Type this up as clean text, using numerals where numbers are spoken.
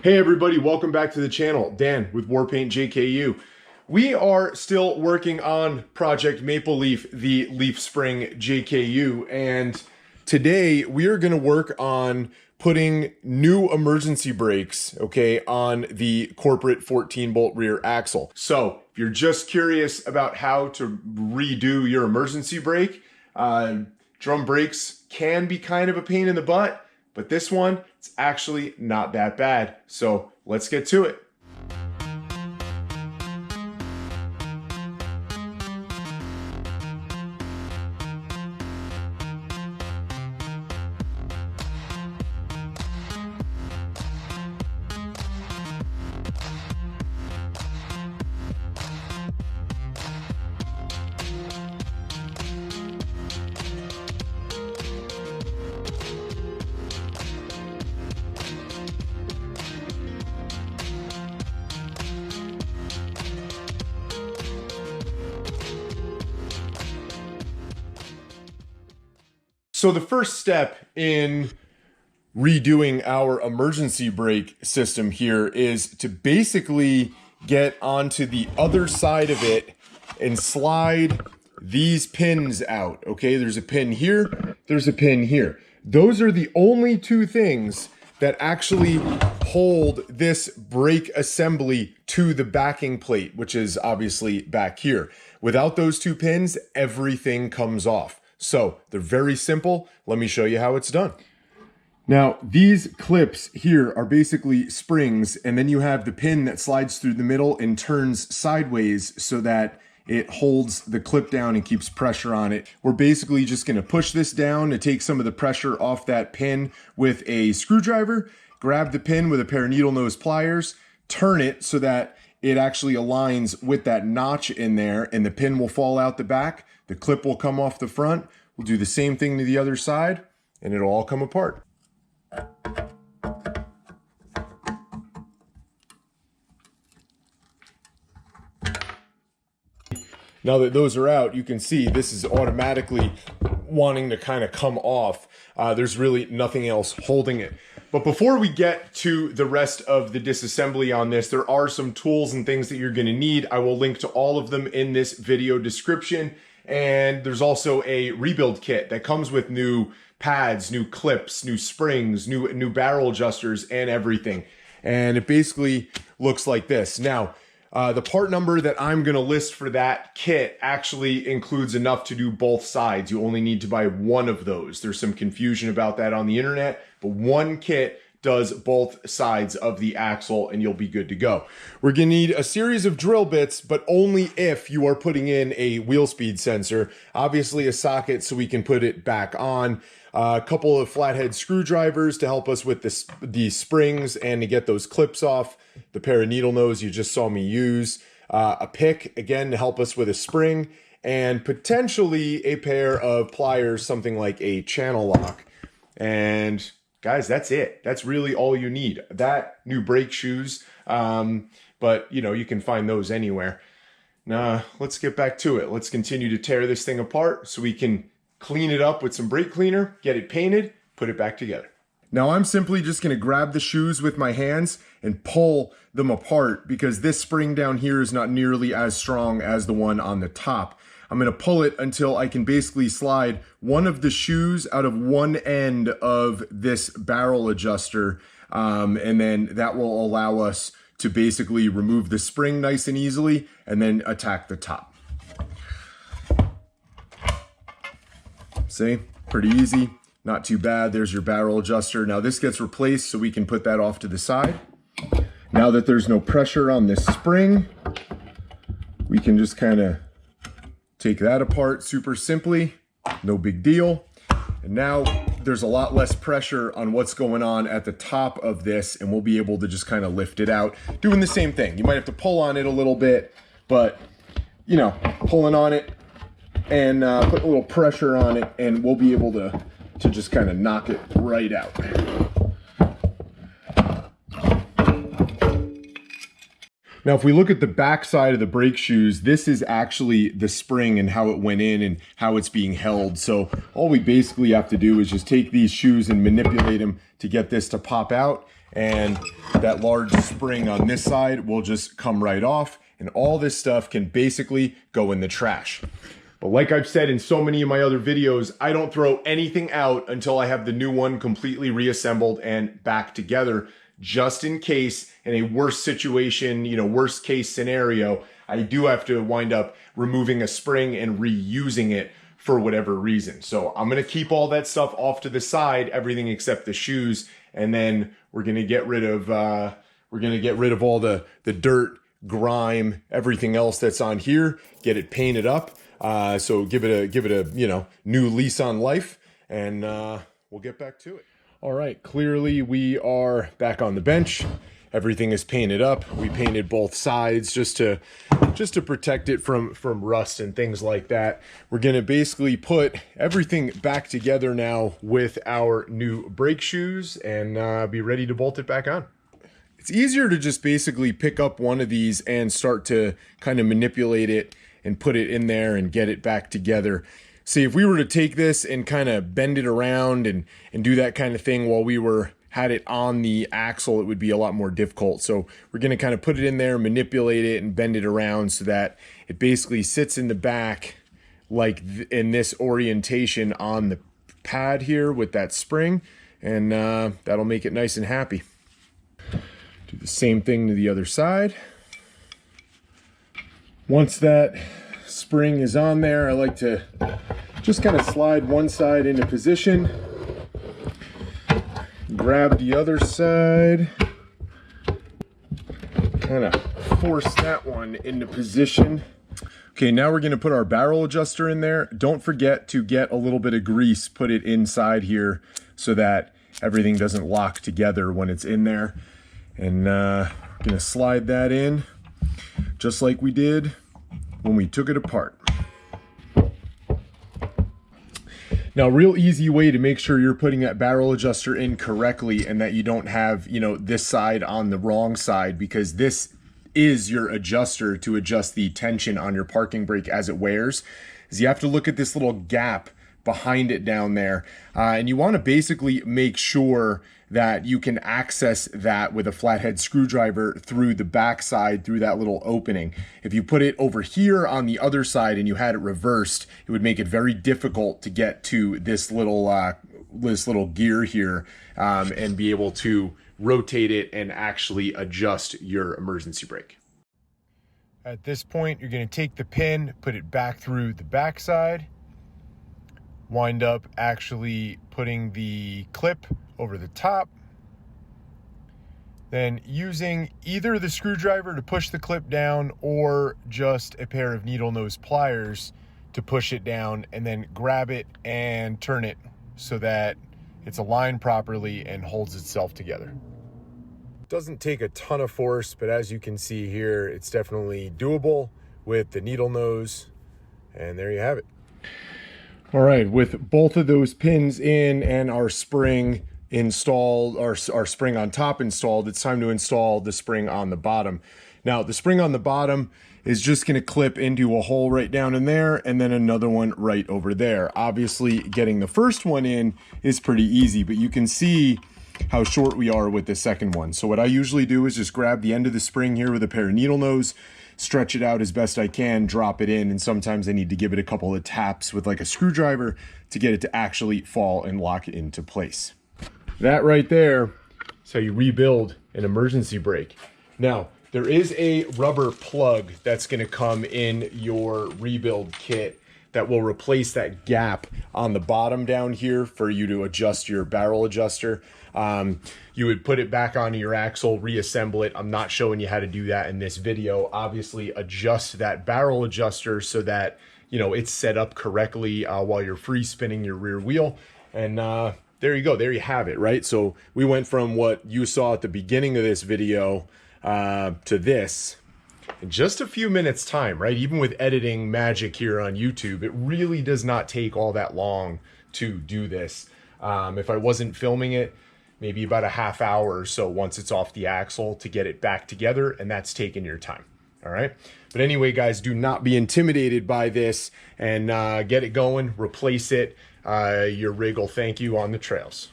Hey everybody, welcome back to the channel. Dan with Warpaint JKU. We are still working on Project Maple Leaf, the leaf spring JKU, and today we are going to work on putting new emergency brakes, okay, on the corporate 14-bolt rear axle. So if you're just curious about how to redo your emergency brake, drum brakes can be kind of a pain in the butt, but this one, it's actually not that bad. So let's get to it. So the first step in redoing our emergency brake system here is to basically get onto the other side of it and slide these pins out. Okay, there's a pin here, there's a pin here. Those are the only two things that actually hold this brake assembly to the backing plate, which is obviously back here. Without those two pins, everything comes off. So they're very simple. Let me show you how it's done. Now, these clips here are basically springs, and then you have the pin that slides through the middle and turns sideways so that it holds the clip down and keeps pressure on it. We're basically just going to push this down to take some of the pressure off that pin with a screwdriver, grab the pin with a pair of needle nose pliers, turn it so that it actually aligns with that notch in there, and the pin will fall out the back. The clip will come off the front. We'll do the same thing to the other side, and it'll all come apart. Now that those are out, you can see this is automatically wanting to kind of come off. There's really nothing else holding it. But before we get to the rest of the disassembly on this, there are some tools and things that you're going to need. I will link to all of them in this video description. And there's also a rebuild kit that comes with new pads, new clips, new springs, new barrel adjusters, and everything. And it basically looks like this. Now, the part number that I'm going to list for that kit actually includes enough to do both sides. You only need to buy one of those. There's some confusion about that on the internet, but one kit does both sides of the axle and you'll be good to go. We're going to need a series of drill bits, but only if you are putting in a wheel speed sensor. Obviously a socket so we can put it back on. A couple of flathead screwdrivers to help us with the springs and to get those clips off. The pair of needle nose you just saw me use. A pick, again, to help us with a spring. And potentially a pair of pliers, something like a channel lock. And guys, that's it. That's really all you need. That, new brake shoes, but you know, you can find those anywhere. Now, let's get back to it. Let's continue to tear this thing apart so we can clean it up with some brake cleaner, get it painted, put it back together. Now I'm simply just going to grab the shoes with my hands and pull them apart because this spring down here is not nearly as strong as the one on the top. I'm going to pull it until I can basically slide one of the shoes out of one end of this barrel adjuster. And then that will allow us to basically remove the spring nice and easily and then attack the top. See, pretty easy, not too bad. There's your barrel adjuster. Now this gets replaced so we can put that off to the side. Now that there's no pressure on this spring, we can just kind of take that apart super simply, no big deal. And now there's a lot less pressure on what's going on at the top of this, and we'll be able to just kind of lift it out, doing the same thing. You might have to pull on it a little bit, but you know, pulling on it and put a little pressure on it, and we'll be able to just kind of knock it right out. Now, if we look at the back side of the brake shoes, this is actually the spring and how it went in and how it's being held. So all we basically have to do is just take these shoes and manipulate them to get this to pop out. and that large spring on this side will just come right off, and all this stuff can basically go in the trash. But like I've said in so many of my other videos, I don't throw anything out until I have the new one completely reassembled and back together, just in case in a worst situation, worst case scenario, I do have to wind up removing a spring and reusing it for whatever reason. So I'm gonna keep all that stuff off to the side, everything except the shoes, and then we're gonna get rid of all the dirt, grime, everything else that's on here, get it painted up. So give it a new lease on life, and we'll get back to it. All right, clearly we are back on the bench. Everything is painted up. We painted both sides just to protect it from rust and things like that. We're gonna basically put everything back together now with our new brake shoes and be ready to bolt it back on. It's easier to just basically pick up one of these and start to kind of manipulate it and put it in there and get it back together. See, if we were to take this and kind of bend it around and do that kind of thing while we had it on the axle, it would be a lot more difficult. So we're gonna kind of put it in there, manipulate it, and bend it around so that it basically sits in the back like in this orientation on the pad here with that spring, and that'll make it nice and happy. Do the same thing to the other side. Once that spring is on there, I like to just kind of slide one side into position, grab the other side, kind of force that one into position. Okay, now we're gonna put our barrel adjuster in there. Don't forget to get a little bit of grease, put it inside here so that everything doesn't lock together when it's in there. And we're gonna slide that in just like we did when we took it apart. Now, real easy way to make sure you're putting that barrel adjuster in correctly and that you don't have, this side on the wrong side, because this is your adjuster to adjust the tension on your parking brake as it wears, is you have to look at this little gap behind it down there. And you want to basically make sure that you can access that with a flathead screwdriver through the backside, through that little opening. If you put it over here on the other side and you had it reversed, it would make it very difficult to get to this little gear here and be able to rotate it and actually adjust your emergency brake. At this point, you're going to take the pin, put it back through the backside, wind up actually putting the clip over the top, then using either the screwdriver to push the clip down or just a pair of needle nose pliers to push it down, and then grab it and turn it so that it's aligned properly and holds itself together. Doesn't take a ton of force, but as you can see here, it's definitely doable with the needle nose, and there you have it. All right, with both of those pins in and our spring installed, our spring on top installed, it's time to install the spring on the bottom. Now, the spring on the bottom is just gonna clip into a hole right down in there, and then another one right over there. Obviously, getting the first one in is pretty easy, but you can see how short we are with the second one. So what I usually do is just grab the end of the spring here with a pair of needle nose, stretch it out as best I can, drop it in, and sometimes I need to give it a couple of taps with like a screwdriver to get it to actually fall and lock it into place. That right there is how you rebuild an emergency brake. Now, there is a rubber plug that's going to come in your rebuild kit that will replace that gap on the bottom down here for you to adjust your barrel adjuster. You would put it back onto your axle, reassemble it. I'm not showing you how to do that in this video. Obviously, adjust that barrel adjuster so that it's set up correctly while you're free spinning your rear wheel. And there you go. There you have it, right? So we went from what you saw at the beginning of this video to this in just a few minutes time, right? Even with editing magic here on YouTube, it really does not take all that long to do this. If I wasn't filming it, maybe about a half hour or so once it's off the axle to get it back together, and that's taking your time. All right. But anyway, guys, do not be intimidated by this, and get it going, replace it. Your rig will thank you on the trails.